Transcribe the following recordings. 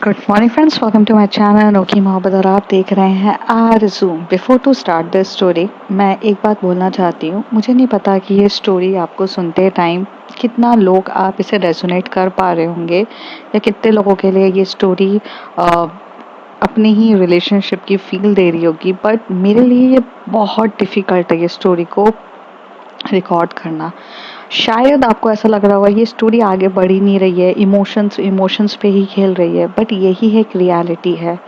Good morning friends, welcome to my channel Anokhi Mohabbat और आप देख रहे हैं Aarzoo. Before to start this story, मैं एक बात बोलना चाहती हूँ। मुझे नहीं पता कि ये स्टोरी आपको सुनते टाइम कितना लोग आप इसे रेजोनेट कर पा रहे होंगे या कितने लोगों के लिए ये स्टोरी अपनी ही रिलेशनशिप की फील दे रही होगी, बट मेरे लिए ये बहुत डिफ़िकल्ट है ये स्टोरी को रिकॉर्ड करना। शायद आपको ऐसा लग रहा होगा ये स्टोरी आगे बढ़ ही नहीं रही है, इमोशंस इमोशंस पे ही खेल रही है, बट यही एक रियलिटी है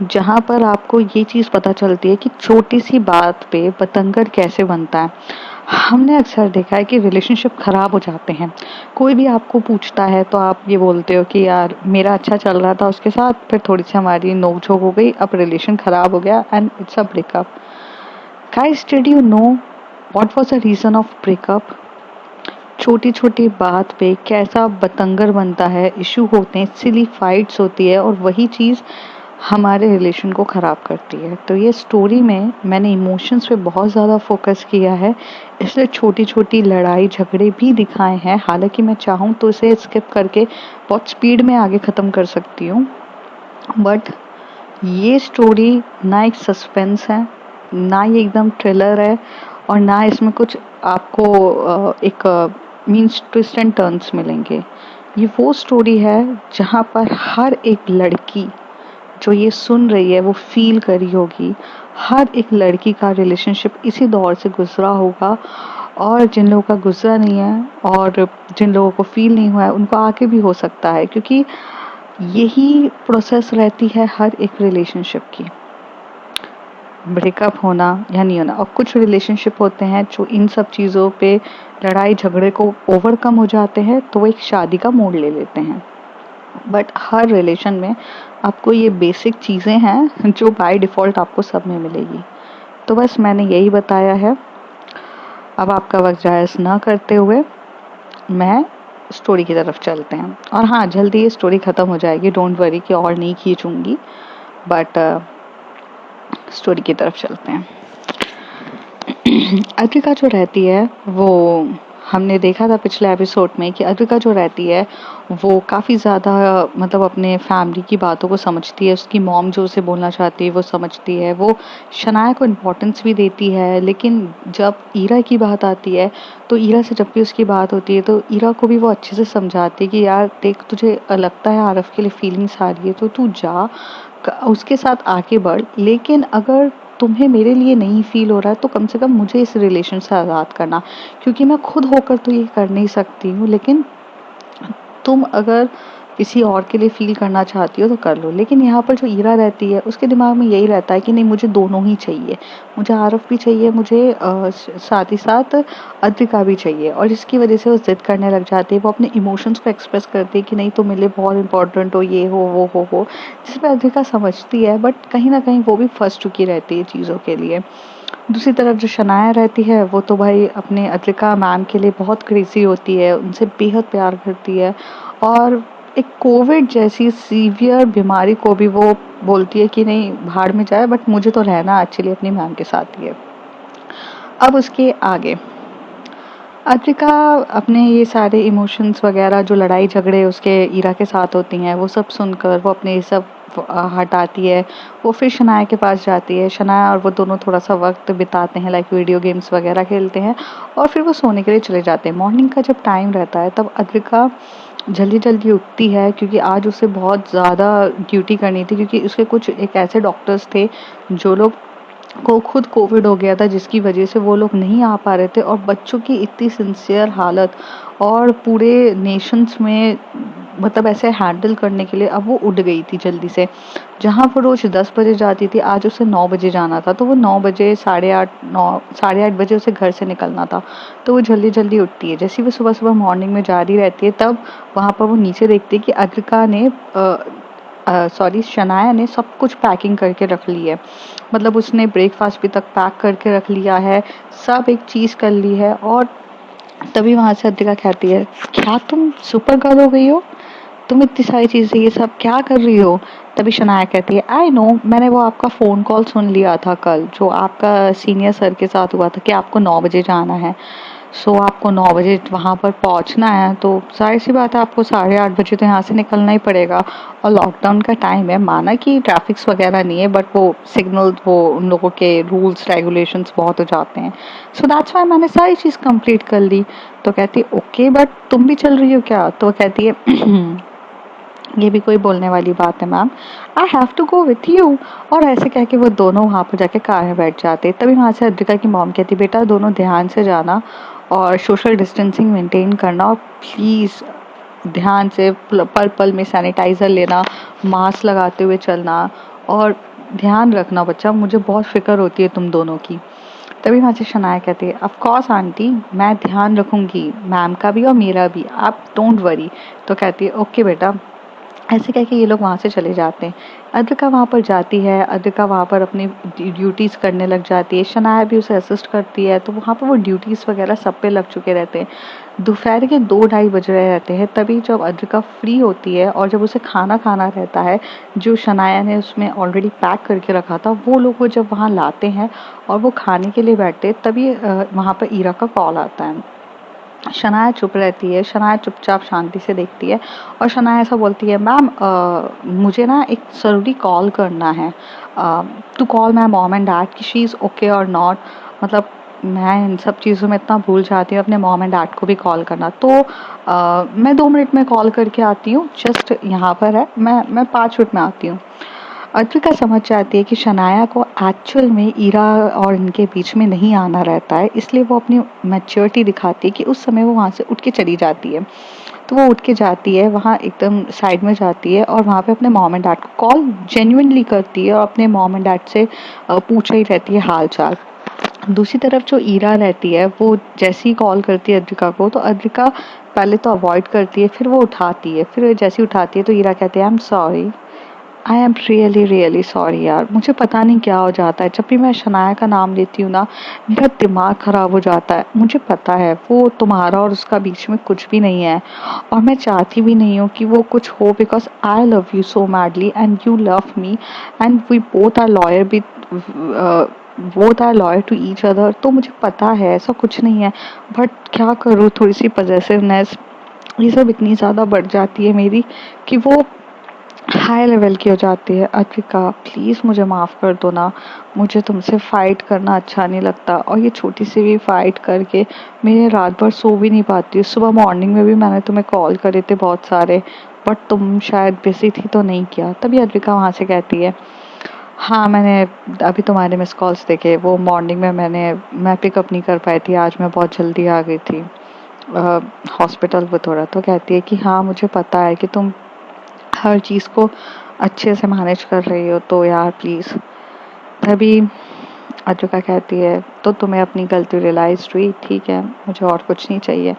जहाँ पर आपको ये चीज़ पता चलती है कि छोटी सी बात पे बतंगड़ कैसे बनता है। हमने अक्सर देखा है कि रिलेशनशिप खराब हो जाते हैं। कोई भी आपको पूछता है तो आप ये बोलते हो कि यार मेरा अच्छा चल रहा था उसके साथ, फिर थोड़ी सी हमारी नोकझोंक हो गई, अब रिलेशन खराब हो गया and it's a breakup. Guys, did you know what was the reason of breakup? छोटी छोटी बात पे कैसा बतंगड़ बनता है, इशू होते हैं, सिली फाइट्स होती है और वही चीज़ हमारे रिलेशन को ख़राब करती है। तो ये स्टोरी में मैंने इमोशंस पे बहुत ज़्यादा फोकस किया है, इसलिए छोटी छोटी लड़ाई झगड़े भी दिखाए हैं। हालांकि मैं चाहूँ तो इसे स्किप करके बहुत स्पीड में आगे ख़त्म कर सकती हूँ, बट ये स्टोरी ना एक सस्पेंस है, ना ये एकदम थ्रिलर है, और ना इसमें कुछ आपको एक मीन्स ट्विस्ट एंड टर्न्स मिलेंगे। ये वो स्टोरी है जहाँ पर हर एक लड़की जो ये सुन रही है वो फील करी होगी। हर एक लड़की का रिलेशनशिप इसी दौर से गुजरा होगा, और जिन लोगों का गुजरा नहीं है और जिन लोगों को फील नहीं हुआ है उनको आगे भी हो सकता है, क्योंकि यही प्रोसेस रहती है हर एक रिलेशनशिप की, ब्रेकअप होना या नहीं होना। और कुछ रिलेशनशिप होते हैं जो इन सब चीज़ों पे लड़ाई झगड़े को ओवरकम हो जाते हैं तो वो एक शादी का मोड़ ले लेते हैं। बट हर रिलेशन में आपको ये बेसिक चीज़ें हैं जो बाय डिफ़ॉल्ट आपको सब में मिलेगी। तो बस मैंने यही बताया है। अब आपका वक्त जायज़ ना करते हुए मैं स्टोरी की तरफ चलते हैं। और हाँ, जल्दी ये स्टोरी ख़त्म हो जाएगी, डोंट वरी कि और नहीं खींचूंगी, बट स्टोरी की तरफ चलते हैं। अद्विका जो रहती है वो, हमने देखा था पिछले एपिसोड में कि अद्विका जो रहती है वो काफ़ी ज़्यादा मतलब अपने फैमिली की बातों को समझती है। उसकी मॉम जो उसे बोलना चाहती है वो समझती है, वो शनाया को इम्पोर्टेंस भी देती है। लेकिन जब ईरा की बात आती है तो ईरा से जब भी उसकी बात होती है तो ईरा को भी वो अच्छे से समझाती है कि यार देख, तुझे लगता है आरफ के लिए फीलिंग्स आ रही है तो तू जा, उसके साथ आगे बढ़, लेकिन अगर तुम्हें मेरे लिए नहीं फील हो रहा है तो कम से कम मुझे इस रिलेशन से आज़ाद करना, क्योंकि मैं खुद होकर तो ये कर नहीं सकती हूँ, लेकिन तुम अगर किसी और के लिए फील करना चाहती हो तो कर लो। लेकिन यहाँ पर जो ईरा रहती है उसके दिमाग में यही रहता है कि नहीं, मुझे दोनों ही चाहिए, मुझे आरफ भी चाहिए, मुझे साथ ही साथ अद्विका भी चाहिए, और इसकी वजह से वो जिद करने लग जाती है। वो अपने इमोशंस को एक्सप्रेस करती है कि नहीं, तुम मेरे लिए बहुत इंपॉर्टेंट हो, ये हो वो हो, जिसमें अद्विका समझती है, बट कहीं ना कहीं वो भी फंस चुकी रहती है चीज़ों के लिए। दूसरी तरफ जो शनाया रहती है वो तो भाई अपने अद्विका मैम के लिए बहुत क्रेजी होती है, उनसे बेहद प्यार करती है, और एक कोविड जैसी सीवियर बीमारी को भी वो बोलती है कि नहीं, भाड़ में जाए, बट मुझे तो रहना एक्चुअली अपनी मैम के साथ ही है। अब उसके आगे अद्विका अपने ये सारे इमोशंस वगैरह, जो लड़ाई झगड़े उसके ईरा के साथ होती हैं, वो सब सुनकर वो अपने ये सब हटाती है। वो फिर शनाया के पास जाती है। शनाया और वो दोनों थोड़ा सा वक्त बिताते हैं, लाइक वीडियो गेम्स वगैरह खेलते हैं, और फिर वो सोने के लिए चले जाते हैं। मॉर्निंग का जब टाइम रहता है तब अद्विका जल्दी जल्दी उठती है, क्योंकि आज उसे बहुत ज़्यादा ड्यूटी करनी थी, क्योंकि उसके कुछ एक ऐसे डॉक्टर्स थे जो लोग को खुद कोविड हो गया था, जिसकी वजह से वो लोग नहीं आ पा रहे थे, और बच्चों की इतनी सिंसियर हालत और पूरे नेशंस में मतलब ऐसे हैंडल करने के लिए अब वो उठ गई थी जल्दी से। जहाँ वो रोज 10 बजे जाती थी, आज उसे 9 बजे जाना था, तो वो 9 बजे, साढ़े आठ बजे उसे घर से निकलना था। तो वो जल्दी जल्दी उठती है। जैसे ही वो सुबह सुबह मॉर्निंग में जा रही रहती है, तब वहाँ पर वो नीचे देखती है कि अद्विका ने शनाया ने सब कुछ पैकिंग करके रख ली है। मतलब उसने ब्रेकफास्ट भी तक पैक करके रख लिया है, सब एक चीज़ कर ली है। और तभी वहां से अद्विका कहती है, क्या तुम सुपर गर्ल हो गई हो? तुम इतनी सारी चीजें ये सब क्या कर रही हो? तभी शनाया कहती है, आई नो, मैंने वो आपका फोन कॉल सुन लिया था कल, जो आपका सीनियर सर के साथ हुआ था कि आपको 9 बजे जाना है। सो आपको 9 बजे वहाँ पर पहुँचना है, तो ज़ाहिर सी बात है आपको 8:30 बजे तो यहाँ से निकलना ही पड़ेगा। और लॉकडाउन का टाइम है, माना कि ट्रैफिक्स वगैरह नहीं है, बट वो सिग्नल, वो उन लोगों के रूल्स रेगुलेशंस बहुत हो जाते हैं। सो दैट्स व्हाई मैंने सारी चीज़ कंप्लीट कर ली। तो कहती ओके, बट तुम भी चल रही हो क्या? तो वो कहती है ये भी कोई बोलने वाली बात है ma'am, I have to go with you. और ऐसे कह के वो दोनों वहाँ पर जाके कार में बैठ जाते। तभी वहाँ से अद्रिका की मॉम कहती बेटा दोनों ध्यान से जाना और सोशल डिस्टेंसिंग मेंटेन करना, और प्लीज़ ध्यान से पल पल में सैनिटाइज़र लेना, मास्क लगाते हुए चलना, और ध्यान रखना बच्चा, मुझे बहुत फिक्र होती है तुम दोनों की। तभी वहाँ से शनाया कहती है ऑफ कोर्स आंटी, मैं ध्यान रखूंगी मैम का भी और मेरा भी, आप डोंट वरी। तो कहती है ओके बेटा। ऐसे कह के ये लोग वहाँ से चले जाते हैं। अद्रिका वहाँ पर जाती है, अद्रिका वहाँ पर अपनी ड्यूटीज़ करने लग जाती है, शनाया भी उसे असिस्ट करती है। तो वहाँ पर वो ड्यूटीज़ वगैरह सब पे लग चुके रहते हैं। दोपहर के 2-2:30 बज रहे रहते हैं, तभी जब अद्रिका फ्री होती है और जब उसे खाना खाना रहता है जो शनाया ने उसमें ऑलरेडी पैक करके रखा था, वो लोग वो जब वहाँ लाते हैं और वो खाने के लिए बैठते, तभी वहाँ पर ईरा का कॉल आता है। शनाया चुप रहती है, शनाया चुपचाप शांति से देखती है, और शनाया ऐसा बोलती है मैम मुझे ना एक ज़रूरी कॉल करना है, to call my mom and dad कि शी इज़ ओके और नॉट। मतलब मैं इन सब चीज़ों में इतना भूल जाती हूँ, अपने मॉम एंड डैड को भी कॉल करना। तो मैं 2 मिनट में कॉल करके आती हूँ, जस्ट यहाँ पर है, मैं 5 मिनट में आती हूँ। अद्विका समझ जाती है कि शनाया को एक्चुअल में ईरा और इनके बीच में नहीं आना रहता है, इसलिए वो अपनी मैच्योरिटी दिखाती है कि उस समय वो वहाँ से उठ के चली जाती है। तो वो उठ के जाती है, वहाँ एकदम साइड में जाती है और वहाँ पे अपने मॉम एंड डैड को कॉल जेन्युइनली करती है और अपने मॉम एंड डैड से पूछ रही रहती है हाल चाल। दूसरी तरफ जो ईरा रहती है, वो जैसे ही कॉल करती है अद्विका को, तो अद्विका पहले तो अवॉइड करती है, फिर वो उठाती है। फिर जैसे ही उठाती है तो ईरा कहते हैं आई am sorry, I am really really sorry यार, मुझे पता नहीं क्या हो जाता है, जब भी मैं शनाया का नाम लेती हूँ ना मेरा दिमाग खराब हो जाता है। मुझे पता है वो तुम्हारा और उसका बीच में कुछ भी नहीं है, और मैं चाहती भी नहीं हूँ कि वो कुछ हो, because I love you so madly and you love me, and we both are lawyer भी, both are loyal to each other. तो मुझे पता है ऐसा कुछ नहीं है, बट क्या करूँ, थोड़ी सी पजेसिवनेस ये सब इतनी ज़्यादा बढ़ जाती है मेरी कि वो हाई लेवल की हो जाती है। अद्विका प्लीज़ मुझे माफ़ कर दो ना, मुझे तुमसे फ़ाइट करना अच्छा नहीं लगता, और ये छोटी सी भी फ़ाइट करके मेरे रात भर सो भी नहीं पाती हूँ। सुबह मॉर्निंग में भी मैंने तुम्हें कॉल करे थे बहुत सारे, बट तुम शायद बिजी थी तो नहीं किया। तभी अद्विका वहाँ से कहती है हाँ मैंने अभी तुम्हारे मिस कॉल्स देखे, वो मॉर्निंग में मैं पिकअप नहीं कर पाई थी, आज मैं बहुत जल्दी आ गई थी हॉस्पिटल वो थोड़ा। तो कहती है कि हाँ मुझे पता है कि तुम हर चीज़ को अच्छे से मैनेज कर रही हो, तो यार प्लीज़। तभी अद्विका कहती है तो तुम्हें अपनी गलती रियलाइज हुई, ठीक है मुझे और कुछ नहीं चाहिए।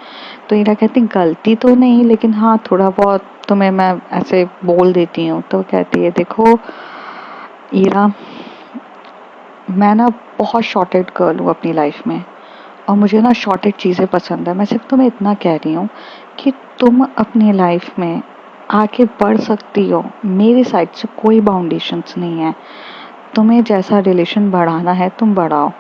तो ईरा कहती गलती तो नहीं, लेकिन हाँ थोड़ा बहुत तुम्हें मैं ऐसे बोल देती हूँ। तो कहती है देखो ईरा, मैं ना बहुत शॉर्टेड गर्ल हूँ अपनी लाइफ में, और मुझे ना शॉर्टेड चीज़ें पसंद है। मैं सिर्फ तुम्हें इतना कह रही हूँ कि तुम अपनी लाइफ में आगे बढ़ सकती हो, मेरी साइड से कोई बाउंडेशंस नहीं है। तुम्हें जैसा रिलेशन बढ़ाना है तुम बढ़ाओ,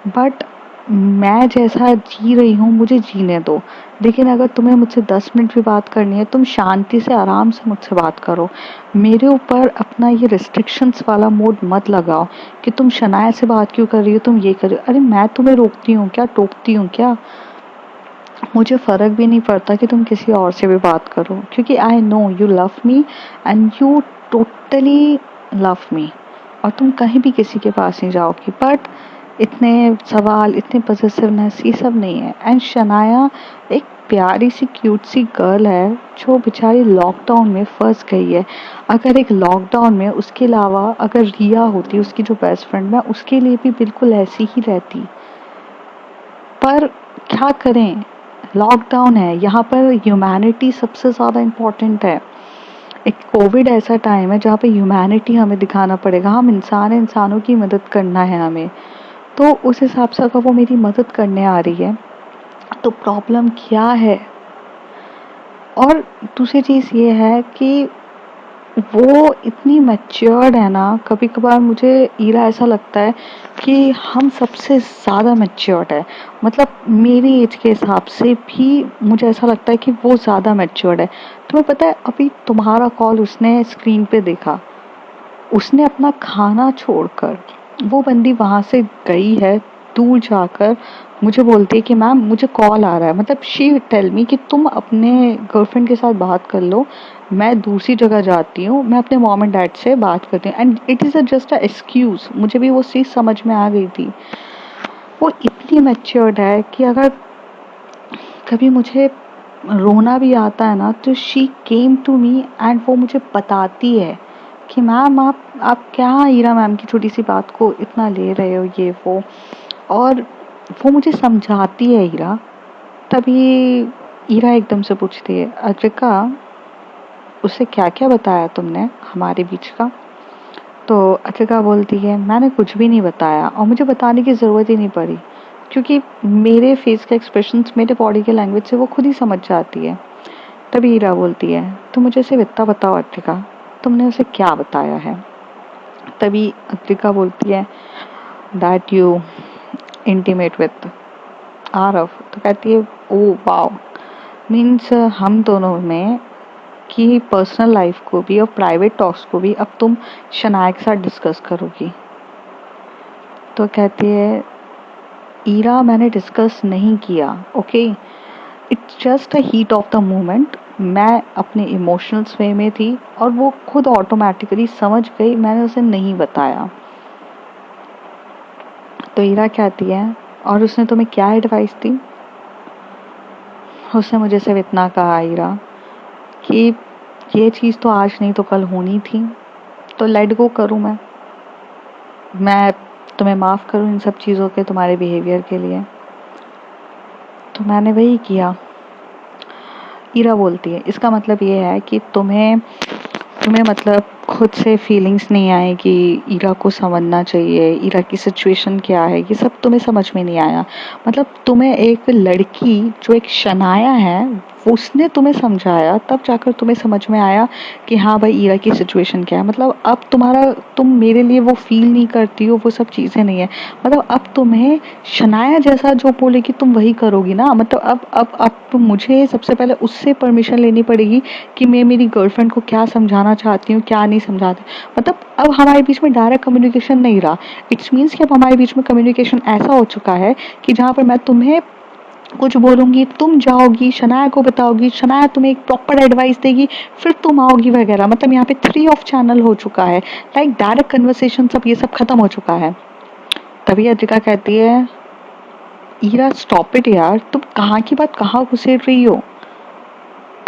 बट मैं जैसा जी रही हूँ मुझे जीने दो। लेकिन अगर तुम्हें मुझसे 10 मिनट भी बात करनी है, तुम शांति से आराम से मुझसे बात करो। मेरे ऊपर अपना ये रिस्ट्रिक्शंस वाला मोड मत लगाओ कि तुम शनाया से बात क्यों कर रही हो, तुम ये कर रही हो। अरे मैं तुम्हें रोकती हूँ क्या, टोकती हूँ क्या? मुझे फ़र्क भी नहीं पड़ता कि तुम किसी और से भी बात करो, क्योंकि I know you love me and you totally love me, और तुम कहीं भी किसी के पास नहीं जाओगी। बट इतने सवाल, इतने पॉसेसिवनेस ये सब नहीं है। एंड शनाया एक प्यारी सी क्यूट सी गर्ल है जो बेचारी लॉकडाउन में फंस गई है। अगर एक लॉकडाउन में उसके अलावा अगर रिया होती उसकी जो बेस्ट फ्रेंड, मैं उसके लिए भी बिल्कुल ऐसी ही रहती। पर क्या करें, लॉकडाउन है, यहाँ पर ह्यूमैनिटी सबसे ज़्यादा इम्पोर्टेंट है। एक कोविड ऐसा टाइम है जहाँ पे ह्यूमैनिटी हमें दिखाना पड़ेगा, हम इंसान हैं, इंसानों की मदद करना है हमें। तो उस हिसाब से अगर वो मेरी मदद करने आ रही है तो प्रॉब्लम क्या है? और दूसरी चीज़ ये है कि वो इतनी मैच्योर्ड है ना, कभी कभार मुझे ईरा ऐसा लगता है कि हम सबसे ज़्यादा मैच्योर्ड है। मतलब मेरी एज के हिसाब से भी मुझे ऐसा लगता है कि वो ज़्यादा मैच्योर्ड है। तुम्हें पता है, अभी तुम्हारा कॉल उसने स्क्रीन पे देखा, उसने अपना खाना छोड़कर वो बंदी वहां से गई है, दूर जाकर मुझे बोलती है कि मैम मुझे कॉल आ रहा है। मतलब शी टेल मी कि तुम अपने गर्लफ्रेंड के साथ बात कर लो, मैं दूसरी जगह जाती हूँ, मैं अपने मॉम एंड डैड से बात करती हूँ। And it is just a excuse. मुझे भी वो चीज़ समझ में आ गई थी। वो इतनी मैच्योर्ड है कि अगर कभी मुझे रोना भी आता है ना, तो she came to me and वो मुझे बताती है कि मैम आप क्या ईरा मैम की छोटी सी बात को इतना ले रहे हो, ये वो। और वो मुझे समझाती है ईरा। तभी ईरा एकदम से पूछती है, अद्रिका उसे क्या क्या बताया तुमने हमारे बीच का? तो अद्रिका बोलती है, मैंने कुछ भी नहीं बताया और मुझे बताने की ज़रूरत ही नहीं पड़ी, क्योंकि मेरे फेस के एक्सप्रेशंस, मेरे बॉडी के लैंग्वेज से वो खुद ही समझ जाती है। तभी ईरा बोलती है, तुम मुझे सिर्फ इतना बताओ अद्रिका, तुमने उसे क्या बताया है? तभी अद्रिका बोलती है, that you intimate with Aarav. तो कहती है, ओ वाओ, मीन्स हम दोनों में की पर्सनल लाइफ को भी और प्राइवेट टॉक्स को भी अब तुम शनाया के साथ डिस्कस करोगी। तो कहती है, ईरा मैंने डिस्कस नहीं किया, okay, it's just a heat of the moment. मैं अपने इमोशनल्स वे में थी और वो खुद ऑटोमेटिकली समझ गई, मैंने उसे नहीं बताया। तो ईरा कहती है, और उसने तुम्हें क्या एडवाइस दी? उसने मुझे सिर्फ इतना कहा ईरा कि ये चीज़ तो आज नहीं तो कल होनी थी, तो लेट गो करूँ मैं तुम्हें माफ़ करूँ इन सब चीज़ों के, तुम्हारे बिहेवियर के लिए। तो मैंने वही किया। ईरा बोलती है, इसका मतलब ये है कि तुम्हें तुम्हें मतलब खुद से फीलिंग्स नहीं आए कि ईरा को समझना चाहिए, ईरा की सिचुएशन क्या है, ये सब तुम्हें समझ में नहीं आया। मतलब तुम्हें एक लड़की जो एक शनाया है, उसने तुम्हें समझाया, तब जाकर तुम्हें समझ में आया कि हाँ भाई ईरा की सिचुएशन क्या है। मतलब अब तुम मेरे लिए वो फील नहीं करती हो, वो सब चीज़ें नहीं है। मतलब अब तुम्हें शनाया जैसा जो बोलेगी तुम वही करोगी ना। मतलब अब मुझे सबसे पहले उससे परमिशन लेनी पड़ेगी कि मैं मेरी गर्लफ्रेंड को क्या समझाना चाहती हूँ, क्या नहीं समझाती। मतलब अब हमारे बीच में डायरेक्ट कम्युनिकेशन नहीं रहा। इट्स मीन्स कि अब हमारे बीच में कम्युनिकेशन ऐसा हो चुका है कि जहाँ पर मैं तुम्हें कुछ बोलूंगी, तुम जाओगी शनाया को बताओगी, शनाया तुम्हें एक प्रॉपर एडवाइस देगी, फिर तुम आओगी वगैरह। मतलब यहाँ पे थ्री ऑफ चैनल हो चुका है, लाइक डायरेक्ट कन्वर्सेशन, सब ये सब खत्म हो चुका है। तभी अद्रिका कहती है, ईरा स्टॉप इट यार, तुम कहाँ की बात कहाँ घुसेड़ रही हो?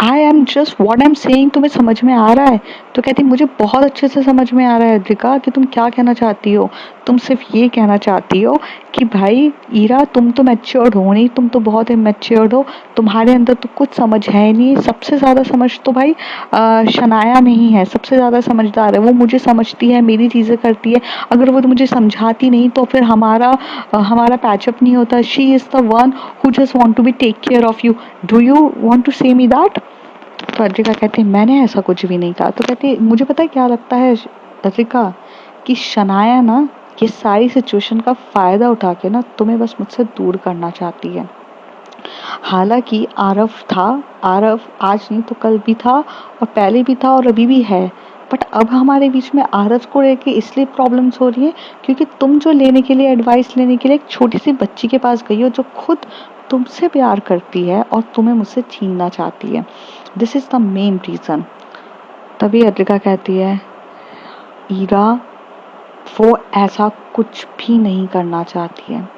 I am just what I am saying, तुम्हें समझ में आ रहा है? तो कहती, मुझे बहुत अच्छे से समझ में आ रहा है अद्रिका कि तुम क्या कहना चाहती हो। तुम सिर्फ ये कहना चाहती हो कि भाई ईरा तुम तो मैच्योर्ड हो नहीं, तुम तो बहुत इमेच्योर्ड हो, तुम्हारे अंदर तो कुछ समझ है नहीं। सबसे ज़्यादा समझ तो भाई शनाया में ही है, सबसे ज़्यादा समझदार है वो, मुझे समझती है, मेरी चीज़ें करती है। अगर वो तो मुझे समझाती नहीं तो फिर हमारा पैचअप नहीं होता। She is the one who just want to be take care of you. Do you want to say me that? तो अद्रिका कहती है, मैंने ऐसा कुछ भी नहीं कहा। तो कहती है, मुझे पता है क्या लगता है अद्रिका, कि शनाया ना ये सारी सिचुएशन का फायदा उठा के ना तुम्हें बस मुझसे दूर करना चाहती है। हालांकि आरव आज नहीं तो कल भी था, और पहले भी था और अभी भी है। बट अब हमारे बीच में आरव को लेके इसलिए प्रॉब्लम्स हो रही है क्योंकि तुम जो लेने के लिए, एडवाइस लेने के लिए एक छोटी सी बच्ची के पास गई हो जो खुद तुमसे प्यार करती है और तुम्हें मुझसे छीनना चाहती है। This is the main reason. तभी अद्रिका कहती है, ईरा वो ऐसा कुछ भी नहीं करना चाहती है।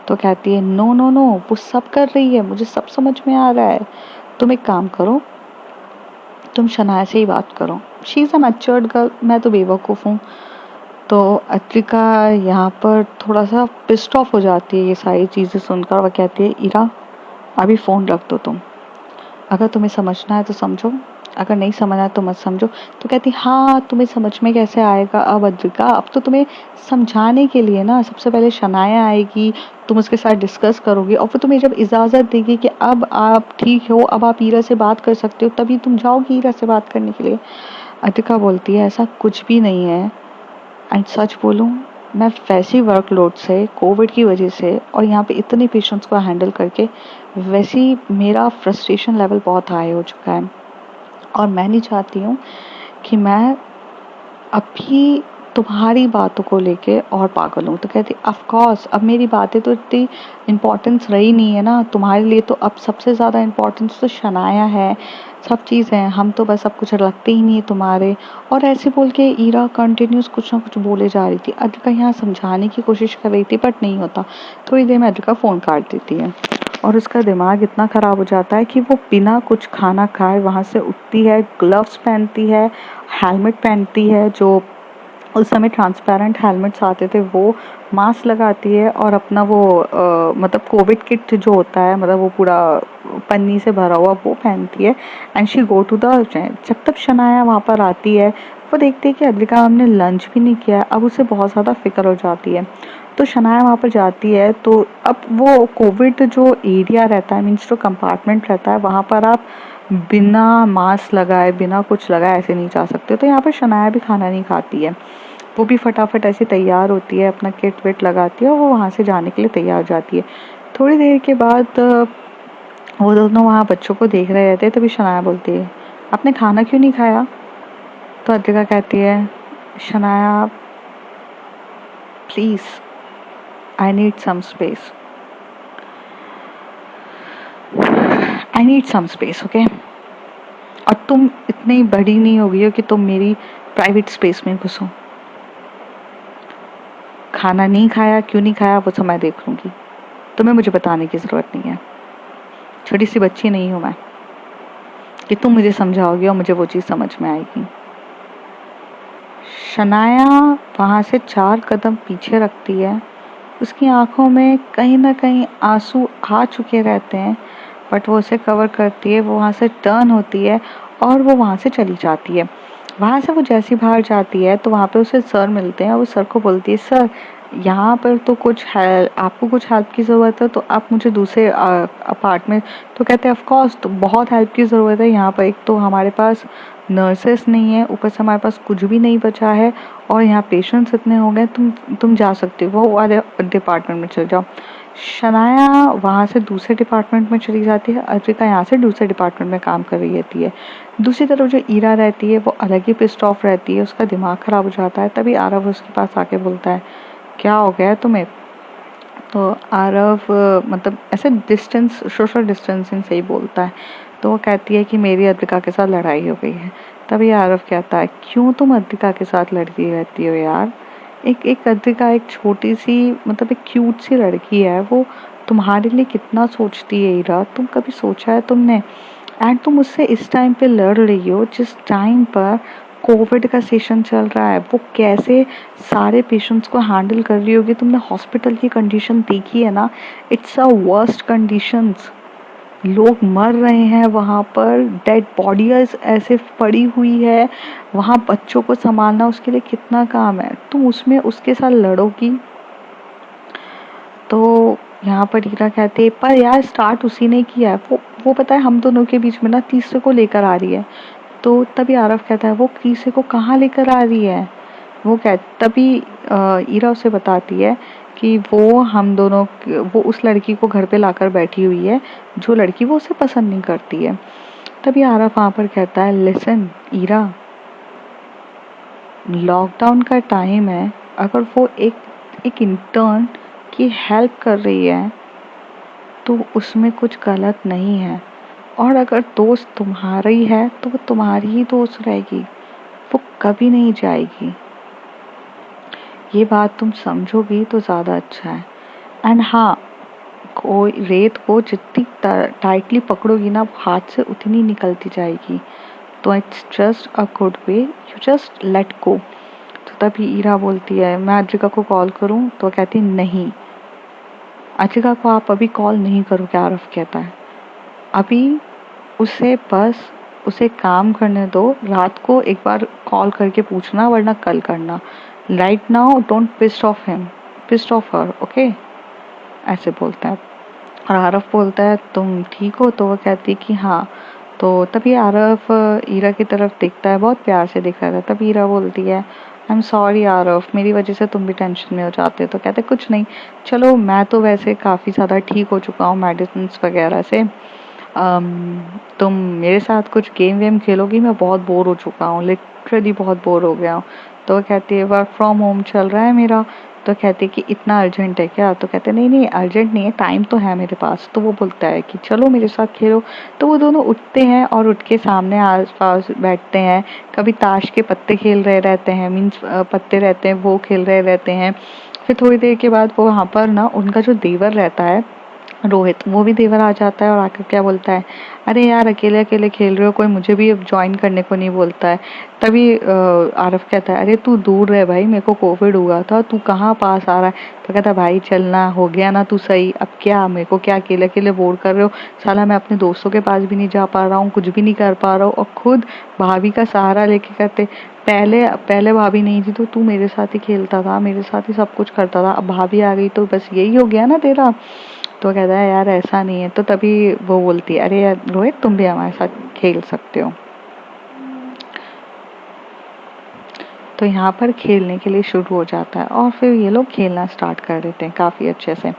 तो कहती है, नो नो नो, वो सब कर रही है, मुझे सब समझ में आ रहा है। तुम एक काम करो, तुम शनाया से ही बात करो, she is a matured girl, मैं तो बेवकूफ़ हूँ। तो अद्रिका यहाँ पर थोड़ा सा पिस्ड ऑफ हो जाती है ये सारी चीज़ें सुनकर। वह कहती है, ईरा अभी फ़ोन रख दो तुम, अगर तुम्हें समझना है तो समझो, अगर नहीं समझना है तो मत समझो। तो कहती, हाँ तुम्हें समझ में कैसे आएगा अब अद्विका, अब तो तुम्हें समझाने के लिए ना सबसे पहले शनाया आएगी, तुम उसके साथ डिस्कस करोगे और फिर तुम्हें जब इजाज़त देगी कि अब आप ठीक हो, अब आप ईरा से बात कर सकते हो, तभी तुम जाओगी ईरा से बात करने के लिए। अतिका बोलती है ऐसा कुछ भी नहीं है। एंड सच बोलूं, मैं वैसी वर्कलोड से, कोविड की वजह से और यहाँ पे इतने पेशेंट्स को हैंडल करके, वैसे ही मेरा फ्रस्ट्रेशन लेवल बहुत हाई हो चुका है और मैं नहीं चाहती हूँ कि मैं अभी तुम्हारी बातों को लेके और पागल हूँ। तो कहती ऑफ कोर्स, अब मेरी बातें तो इतनी इम्पोर्टेंस रही नहीं है ना तुम्हारे लिए, तो अब सबसे ज़्यादा इम्पोर्टेंस तो शनाया है, सब चीज़ है, हम तो बस अब कुछ रखते ही नहीं है तुम्हारे। और ऐसे बोल के ईरा कंटिन्यूस कुछ ना कुछ बोले जा रही थी। अद्रिका यहाँ समझाने की कोशिश कर रही थी बट नहीं होता। थोड़ी देर में अद्रिका फ़ोन काट देती है और उसका दिमाग इतना ख़राब हो जाता है कि वो बिना कुछ खाना खाए वहाँ से उठती है, ग्लव्स पहनती है, हेलमेट पहनती है, जो उस समय ट्रांसपेरेंट हेलमेट्स आते थे, वो मास्क लगाती है और अपना वो मतलब कोविड किट जो होता है, मतलब वो पूरा पन्नी से भरा हुआ, वो पहनती है। And she go to the, जब तक शनाया वहाँ पर आती है, वो देखती है कि अद्रिका हमने लंच भी नहीं किया है। अब उसे बहुत ज़्यादा फिक्र हो जाती है। तो शनाया वहाँ पर जाती है, तो अब वो कोविड जो एरिया रहता है, मीन्स जो कंपार्टमेंट रहता है, वहाँ पर आप बिना मास्क लगाए, बिना कुछ लगाए ऐसे नहीं जा सकते। तो यहाँ पर शनाया भी खाना नहीं खाती है। वो भी फटाफट ऐसे तैयार होती है, अपना किट विट लगाती है और वो वहाँ से जाने के लिए तैयार हो जाती है। थोड़ी देर के बाद वो दोनों वहाँ बच्चों को देख रहे रहते हैं। तभी शनाया बोलती है आपने खाना क्यों नहीं खाया? तो अद्रिका कहती है Shanaya please, I need some space, I need some space, okay? और तुम इतनी बड़ी नहीं हो गई हो कि तुम मेरी प्राइवेट स्पेस में घुसो। खाना नहीं खाया, क्यों नहीं खाया, वो सब मैं देख लूंगी, तुम्हें मुझे बताने की जरूरत नहीं है। छोटी सी बच्ची नहीं हूं मैं कि तुम मुझे समझाओगे और मुझे वो चीज समझ में आएगी। शनाया वहां से 4 कदम पीछे रखती है। उसकी आंखों में कहीं ना कहीं आंसू आ चुके रहते हैं, बट वो उसे कवर करती है। वो वहां से टर्न होती है और वो वहां से चली जाती है। वहां से वो जैसी बाहर जाती है तो वहां पे उसे सर मिलते हैं और वो सर को बोलती है सर, यहाँ पर तो कुछ है, आपको कुछ हेल्प की ज़रूरत है तो आप मुझे दूसरे अपार्टमेंट। तो कहते हैं ऑफ कोर्स, तो बहुत हेल्प की ज़रूरत है यहाँ पर। एक तो हमारे पास नर्सेस नहीं है, ऊपर से हमारे पास कुछ भी नहीं बचा है और यहाँ पेशेंट्स इतने हो गए, तुम जा सकते हो, वो वाले डिपार्टमेंट में चले जाओ। शनाया वहाँ से दूसरे डिपार्टमेंट में चली जाती है, अद्रिका यहाँ से दूसरे डिपार्टमेंट में काम कर रही रहती है। दूसरी तरफ जो ईरा रहती है वो अलग ही पिस्ड ऑफ रहती है, उसका दिमाग खराब हो जाता है। तभी आरव उसके पास आके बोलता है क्या हो गया है तुम्हें? तो आरव मतलब ऐसे डिस्टेंस, सोशल डिस्टेंसिंग से ही बोलता है। तो वो कहती है कि मेरी अद्रिका के साथ लड़ाई हो गई है। तभी आरव कहता है क्यों तुम अद्रिका के साथ लड़ती रहती हो यार? एक एक अद्रिका एक छोटी सी, मतलब एक क्यूट सी लड़की है, वो तुम्हारे लिए कितना सोचती है ईरा, तुम कभी सोचा है तुमने? एंड तुम उससे इस टाइम पे लड़ रही हो जिस टाइम पर कोविड का सेशन चल रहा है। वो कैसे सारे पेशेंट्स को हैंडल कर रही होगी, तुमने हॉस्पिटल की कंडीशन देखी है ना? इट्स अ वर्स्ट कंडीशंस, लोग मर रहे हैं वहाँ पर, डेड बॉडीज ऐसे पड़ी हुई है, वहाँ बच्चों को संभालना उसके लिए कितना काम है, तुम उसमें उसके साथ लड़ोगी? तो यहाँ पर हीरा कहते पर यार स्टार्ट उसी ने किया है, वो पता है हम दोनों के बीच में ना तीसरे को लेकर आ रही है। तो तभी आरव कहता है वो तीसरे को कहाँ लेकर आ रही है? वो कह तभी ईरा उसे बताती है कि वो हम दोनों, वो उस लड़की को घर पे लाकर बैठी हुई है जो लड़की वो उसे पसंद नहीं करती है। तभी आरव वहाँ पर कहता है लिसन ईरा, लॉकडाउन का टाइम है, अगर वो एक इंटर्न की हेल्प कर रही है तो उसमें कुछ गलत नहीं है। और अगर दोस्त तुम्हारी है तो वो तुम्हारी ही दोस्त रहेगी, वो कभी नहीं जाएगी। ये बात तुम समझोगी तो ज़्यादा अच्छा है। एंड हाँ, कोई रेत को जितनी टाइटली पकड़ोगी ना हाथ से उतनी निकलती जाएगी। तो it's just a good way, you just let go. तो तभी ईरा बोलती है मैं अद्रिका को कॉल करूं? तो कहती नहीं, अद्रिका को आप अभी कॉल नहीं करोगे, आरव कहता है। अभी उसे बस उसे काम करने दो, रात को एक बार कॉल करके पूछना वरना कल करना। Right now don't pissed off him, pissed of her, okay? ऐसे बोलता है। और आरव बोलता है तुम ठीक हो? तो वो कहती है कि हाँ। तो तभी आरव ईरा की तरफ देखता है, बहुत प्यार से दिख रहा था। तब ईरा बोलती है, आई एम सॉरी आरव, मेरी वजह से तुम भी टेंशन में हो जाते हो। तो कहते कुछ नहीं, चलो मैं तो वैसे काफ़ी ज़्यादा ठीक हो चुका हूँ मेडिसिन वगैरह से। तुम मेरे साथ कुछ गेम वेम खेलोगी, मैं बहुत बोर हो चुका हूँ, लिटरली बहुत बोर हो गया हूँ। तो वो कहती है वर्क फ्रॉम होम चल रहा है मेरा। तो कहती है कि इतना अर्जेंट है क्या? तो कहते हैं नहीं नहीं अर्जेंट नहीं है, टाइम तो है मेरे पास। तो वो बोलता है कि चलो मेरे साथ खेलो। तो वो दोनों उठते हैं और उठ के सामने आस पास बैठते हैं। कभी ताश के पत्ते खेल रहे रहते हैं, मीन्स पत्ते रहते हैं वो खेल रहे रहते हैं। फिर थोड़ी देर के बाद वो वहाँ पर ना उनका जो देवर रहता है रोहित, वो भी देवर आ जाता है और आकर क्या बोलता है, अरे यार अकेले अकेले खेल रहे हो, कोई मुझे भी अब ज्वाइन करने को नहीं बोलता है। तभी आरव कहता है, अरे तू दूर रह भाई, मेरे को कोविड हुआ था, तू कहाँ पास आ रहा है? तो कहता है भाई चलना, हो गया ना तू सही, अब क्या मेरे को क्या अकेले अकेले बोर कर रहे हो? साला मैं अपने दोस्तों के पास भी नहीं जा पा रहा हूँ, कुछ भी नहीं कर पा रहा हूँ, और खुद भाभी का सहारा लेके करते। पहले पहले भाभी नहीं थी तो तू मेरे साथ ही खेलता था, मेरे साथ ही सब कुछ करता था, अब भाभी आ गई तो बस यही हो गया ना तेरा। तो कहता है यार ऐसा नहीं है। तो तभी वो बोलती है, अरे यार रोहित तुम भी हमारे साथ खेल सकते हो। तो यहाँ पर खेलने के लिए शुरू हो जाता है और फिर ये लोग खेलना स्टार्ट कर देते हैं काफ़ी अच्छे से।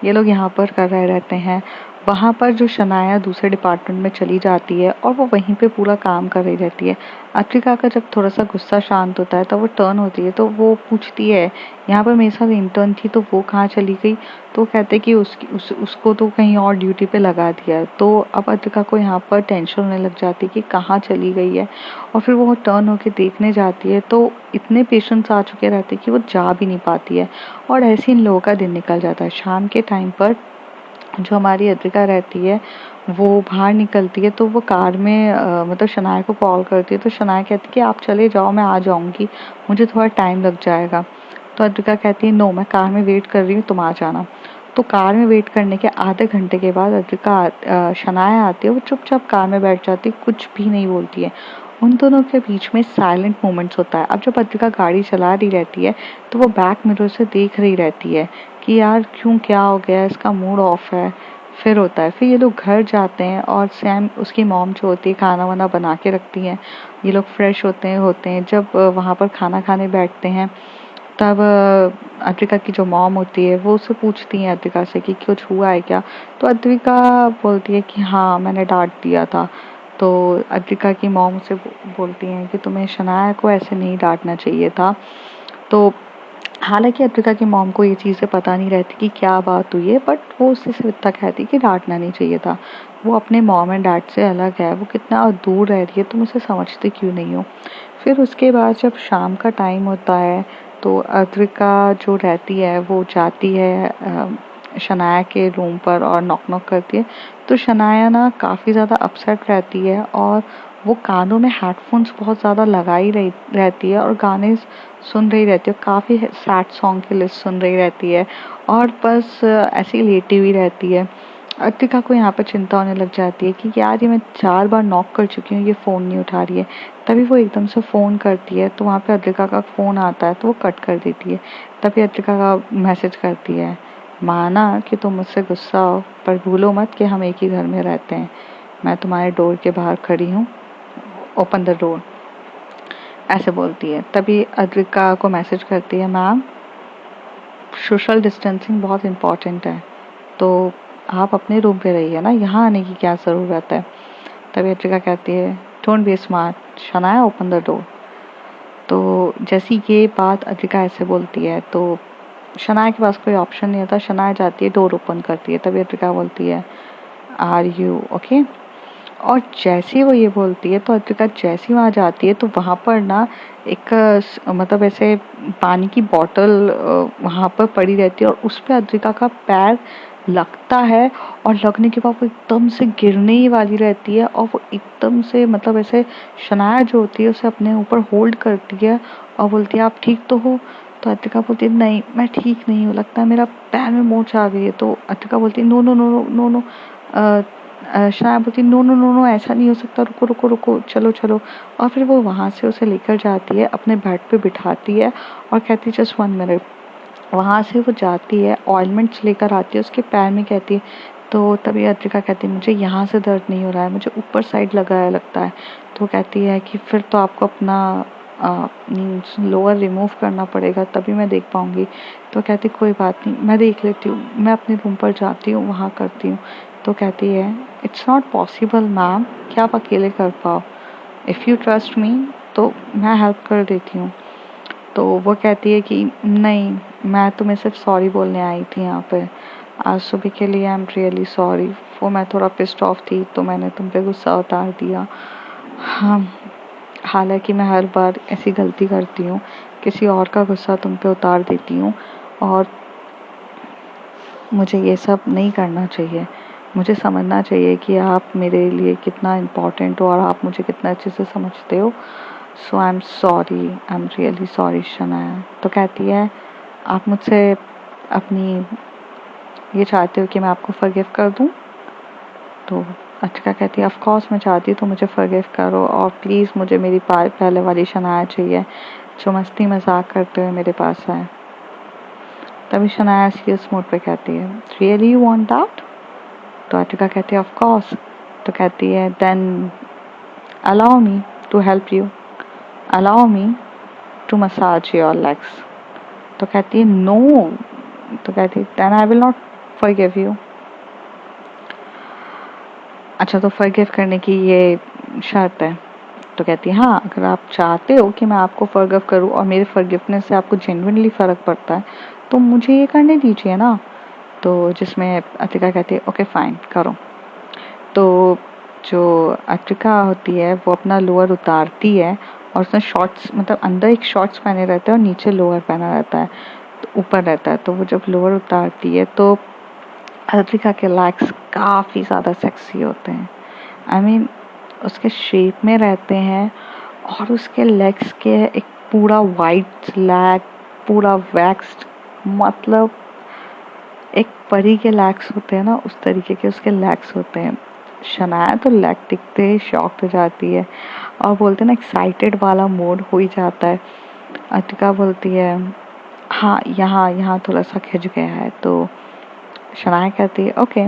ये लोग यहाँ पर कर रहे रहते हैं। वहाँ पर जो शनाया दूसरे डिपार्टमेंट में चली जाती है और वो वहीं पे पूरा काम कर रही रहती है। अत्विका का जब थोड़ा सा गुस्सा शांत होता है तो वो टर्न होती है, तो वो पूछती है, यहाँ पर मेरे साथ इंटर्न थी तो वो कहाँ चली गई? तो कहते कि उसको तो कहीं और ड्यूटी पे लगा दिया है। तो अब अत्विका को यहाँ पर टेंशन होने लग जाती है कि कहाँ चली गई है। और फिर वो टर्न होके देखने जाती है तो इतने पेशेंट्स आ चुके रहते हैं कि वो जा भी नहीं पाती है। और ऐसे इन लोगों का दिन निकल जाता है। शाम के टाइम पर जो हमारी अद्विका रहती है वो बाहर निकलती है, तो वो कार में मतलब शनाया को कॉल करती है। तो शनाया कहती है कि आप चले जाओ, मैं आ जाऊंगी, मुझे थोड़ा टाइम लग जाएगा। तो अद्विका कहती है नो, मैं कार में वेट कर रही हूँ, तुम आ जाना। तो कार में वेट करने के आधे घंटे के बाद शनाया आती है। वो चुपचाप कार में बैठ जाती है, कुछ भी नहीं बोलती है। उन दोनों के बीच में साइलेंट मोमेंट्स होता है। अब जब अद्विका गाड़ी चला रही रहती है तो वो बैक मिरर से देख रही रहती है कि यार क्यों, क्या हो गया, इसका मूड ऑफ है। फिर होता है, फिर ये लोग घर जाते हैं और सैम, उसकी मॉम जो होती है, खाना वाना बना के रखती हैं। ये लोग फ्रेश होते हैं जब वहाँ पर खाना खाने बैठते हैं। तब अद्विका की जो मॉम होती है वो उससे पूछती है अद्विका से कि कुछ हुआ है क्या? तो अद्विका बोलती है कि हाँ मैंने डांट दिया था। तो अद्विका की मॉम उसे बोलती हैं कि तुम्हें शनाया को ऐसे नहीं डांटना चाहिए था। तो हालांकि अद्विका की मॉम को ये चीज़ें पता नहीं रहती कि क्या बात हुई है, बट वो उससे सिर्फ इतना कहती कि डांटना नहीं चाहिए था। वो अपने मॉम एंड डैड से अलग है, वो कितना दूर रह रही है, तुम उसे समझते क्यों नहीं हो? फिर उसके बाद जब शाम का टाइम होता है तो अद्विका जो रहती है वो जाती है शनाया के रूम पर और नॉक नॉक करती है। तो शनाया ना काफ़ी ज़्यादा अपसेट रहती है और वो कानों में हेडफोन्स बहुत ज़्यादा लगाई रही रहती है और गाने सुन रही रहती है, काफ़ी सैड सॉन्ग की लिस्ट सुन रही रहती है और बस ऐसे ही लेटी हुई रहती है। अतिका को यहाँ पर चिंता होने लग जाती है कि यार ये मैं 4 बार नॉक कर चुकी हूँ, ये फ़ोन नहीं उठा रही है। तभी वो एकदम से फ़ोन करती है तो वहाँ पे अतिका का फ़ोन आता है तो वो कट कर देती है। तभी अतिका का मैसेज करती है, माना कि तुम मुझसे गुस्सा हो पर भूलो मत कि हम एक ही घर में रहते हैं, मैं तुम्हारे डोर के बाहर खड़ी हूँ, ओपन द डोर, ऐसे बोलती है। तभी अद्विका को मैसेज करती है, मैम सोशल डिस्टेंसिंग बहुत इम्पोर्टेंट है, तो आप अपने रूम पे रहिए ना, यहाँ आने की क्या ज़रूरत है? तभी अद्विका कहती है, don't be smart Shanaya, open the door. तो जैसी ये बात अद्विका ऐसे बोलती है तो शनाया के पास कोई ऑप्शन नहीं होता, शनाया जाती है डोर ओपन करती है। तभी अद्विका बोलती है, आर यू ओके? और जैसे ही वो ये बोलती है तो अद्विका जैसे ही वहाँ जाती है तो वहाँ पर ना एक मतलब ऐसे पानी की बॉटल वहाँ पर पड़ी रहती है और उस पे अद्विका का पैर लगता है। और लगने के बाद वो एकदम से गिरने ही वाली रहती है और वो एकदम से मतलब ऐसे शनाया जो होती है उसे अपने ऊपर होल्ड करती है और बोलती है, आप ठीक तो हो? तो अद्विका बोलती है, नहीं मैं ठीक नहीं हूँ, लगता है मेरा पैर में मोच आ गई है। तो अद्विका बोलती है, no no no no no no. Shanaya बोलती, नो नो नो नो ऐसा नहीं हो सकता, रुको रुको रुको, चलो चलो। और फिर वो वहाँ से उसे लेकर जाती है, अपने बेड पे बिठाती है और कहती है जस्ट 1 मिनट। वहाँ से वो जाती है, ऑइलमेंट्स लेकर आती है उसके पैर में, कहती है तो तभी अद्रिका कहती है मुझे यहाँ से दर्द नहीं हो रहा है, मुझे ऊपर साइड लगा है लगता है। तो कहती है कि फिर तो आपको अपना लोअर रिमूव करना पड़ेगा तभी मैं देख पाऊंगी। तो कहती कोई बात नहीं, मैं देख लेती हूँ, मैं अपने रूम पर जाती हूँ, वहाँ करती हूँ। तो कहती है इट्स नॉट पॉसिबल मैम, क्या आप अकेले कर पाओ? इफ़ यू ट्रस्ट मी तो मैं हेल्प कर देती हूँ। तो वो कहती है कि नहीं, मैं तुम्हें सिर्फ सॉरी बोलने आई थी यहाँ पे। आज सुबह के लिए आई एम रियली सॉरी। वो मैं थोड़ा पिस्ड ऑफ थी तो मैंने तुम पे गुस्सा उतार दिया। हाँ, हालांकि मैं हर बार ऐसी गलती करती हूँ, किसी और का गुस्सा तुम पे उतार देती हूँ और मुझे ये सब नहीं करना चाहिए। मुझे समझना चाहिए कि आप मेरे लिए कितना इम्पोर्टेंट हो और आप मुझे कितना अच्छे से समझते हो। So I am sorry, I am really sorry Shanaya. तो कहती है आप मुझसे अपनी ये चाहते हो कि मैं आपको फॉरगिव कर दूं? तो अर्चिका कहती है ऑफ कोर्स मैं चाहती तो मुझे फॉरगिव करो और प्लीज़ मुझे मेरी पहले वाली शनाया चाहिए जो मस्ती मजाक करते हुए मेरे पास आए। तभी शनाया सीरियस मोड पे कहती है रियली यू वांट दैट? तो अर्चिका कहती है ऑफ कोर्स। तो कहती है then allow me to help you, allow me to massage your legs. तो कहती है नो। तो कहती है then I will not forgive you. अच्छा, तो फॉरगिव करने की ये शर्त है? तो कहती है हाँ, अगर आप चाहते हो कि मैं आपको फॉरगिव करूं और मेरे फॉरगिवनेस से आपको जेन्युइनली फ़र्क पड़ता है तो मुझे ये करने दीजिए ना। तो जिसमें अतिका कहती है ओके फाइन करो। तो जो अतिका होती है वो अपना लोअर उतारती है और उसने शॉर्ट्स, मतलब अंदर एक शॉर्ट्स पहने रहते हैं और नीचे लोअर पहना रहता है, तो ऊपर रहता है। तो वो जब लोअर उतारती है तो अद्रिका के लेग्स काफ़ी ज़्यादा सेक्सी होते हैं। आई मीन उसके शेप में रहते हैं और उसके लेग्स के एक पूरा वाइट लेग, पूरा वैक्स्ड, मतलब एक परी के लेग्स होते हैं ना उस तरीके के उसके लेग्स होते हैं। शनाया तो लेग दिखते ही शॉक हो जाती है और बोलते हैं ना एक्साइटेड वाला मोड हो ही जाता है। अतिका बोलती है हाँ यहाँ यहाँ थोड़ा सा खिंच गया है। तो शनाया कहती है ओके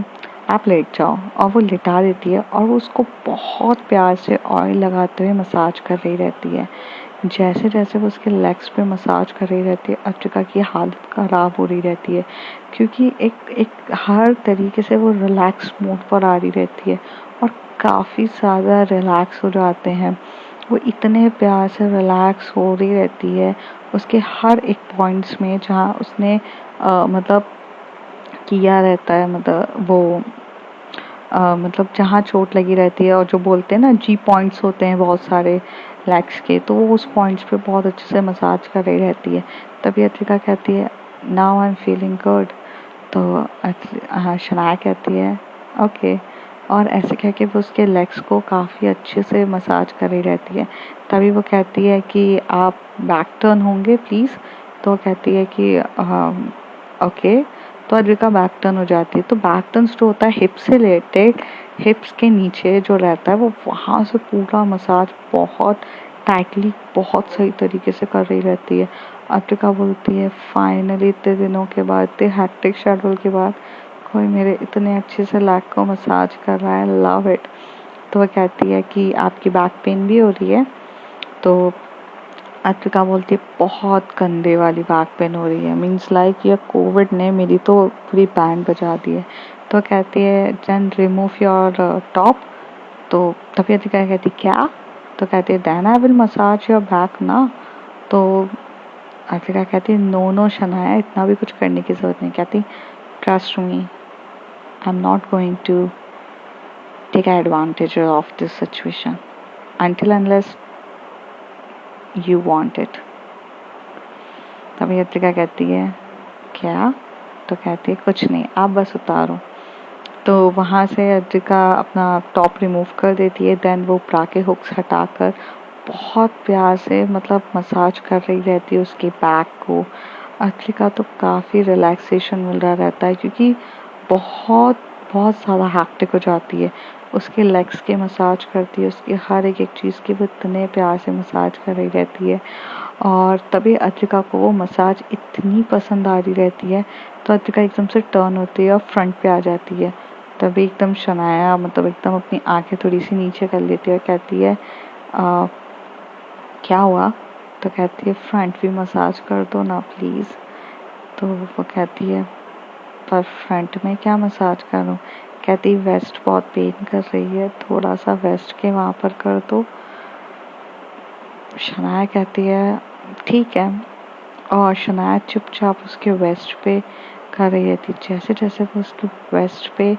आप लेट जाओ और वो लिटा देती है और वो उसको बहुत प्यार से ऑयल लगाते हुए मसाज कर रही रहती है। जैसे जैसे वो उसके लेग्स पे मसाज कर रही रहती है अर्चिका की हालत ख़राब हो रही रहती है क्योंकि एक एक हर तरीके से वो रिलैक्स मोड पर आ रही रहती है और काफ़ी ज़्यादा रिलैक्स हो जाते हैं। वो इतने प्यार से रिलैक्स हो रही रहती है उसके हर एक पॉइंट्स में जहाँ उसने मतलब किया रहता है, मतलब वो मतलब जहाँ चोट लगी रहती है और जो बोलते हैं ना जी पॉइंट्स होते हैं बहुत सारे लेग्स के, तो वो उस पॉइंट्स पे बहुत अच्छे से मसाज कर रही रहती है। तभी अत्रिका कहती है now I am feeling good. तो हाँ शनाया कहती है ओके, और ऐसे कह के वो उसके लेग्स को काफ़ी अच्छे से मसाज कर रही रहती है। तभी वो कहती है कि आप बैक टर्न होंगे प्लीज़। तो वो कहती है कि ओके। तो अद्रिका बैक टर्न हो जाती है। तो बैक टर्न जो होता है हिप से रिलेटेड, हिप्स के नीचे जो रहता है वो वहाँ से पूरा मसाज बहुत टाइटली बहुत सही तरीके से कर रही रहती है। अद्रिका बोलती है फाइनली इतने दिनों के बाद, इतने हैक्टिक शेड्यूल के बाद कोई मेरे इतने अच्छे से लेग को मसाज कर रहा है, लव इट। तो वह कहती है कि आपकी बैक पेन भी हो रही है? तो अत्विका बोलती है बहुत गंदे वाली बैक पेन हो रही है, मीन्स लाइक ये कोविड ने मेरी तो पूरी बैंड बजा दी है। तो कहती है देन रिमूव योर टॉप। तो तभी अत्विका कहती क्या? तो कहती है then I will massage your back ना। तो अत्विका कहती है नो नो शनाया, इतना भी कुछ करने की जरूरत नहीं। कहती trust me, I am not going to take advantage of this situation until unless you want it। तभी अत्रिका कहती है क्या? तो कहती है कुछ नहीं, आप बस उतारो। तो वहाँ से अत्रिका अपना टॉप रिमूव कर देती है। देन वो ब्रा के हुक्स हटाकर बहुत प्यार से मतलब मसाज कर रही रहती है उसके बैक को। अत्रिका तो काफ़ी रिलैक्सेशन मिल रहा रहता है क्योंकि बहुत बहुत ज़्यादा हैक्टिक हो जाती है। उसके लेग्स के मसाज करती है, उसके हर एक चीज़ की वो इतने प्यार से मसाज कर रही रहती है और तभी अत्रिका को वो मसाज इतनी पसंद आ रही रहती है। तो अत्रिका एकदम से टर्न होती है और फ्रंट पे आ जाती है। तभी एकदम शनाया मतलब एकदम अपनी आंखें थोड़ी सी नीचे कर लेती है और कहती है "आ, क्या हुआ?" तो कहती है फ्रंट भी मसाज कर दो ना प्लीज़। तो वो कहती है पर फ्रंट में क्या मसाज करूँ? कहती वेस्ट बहुत पेन कर रही है, थोड़ा सा वेस्ट के वहाँ पर कर दो। शनाया कहती है ठीक है, और शनाया चुपचाप उसके वेस्ट पे कर रही रहती है। जैसे जैसे वो उसके वेस्ट पे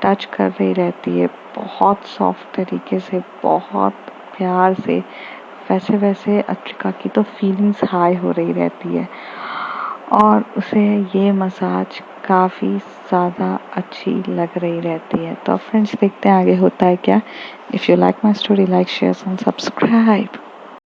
टच कर रही रहती है बहुत सॉफ्ट तरीके से, बहुत प्यार से, वैसे वैसे अद्रिका की तो फीलिंग्स हाई हो रही रहती है और उसे ये मसाज काफ़ी ज़्यादा अच्छी लग रही रहती है। तो फ्रेंड्स देखते हैं आगे होता है क्या। If you like my story like share and subscribe.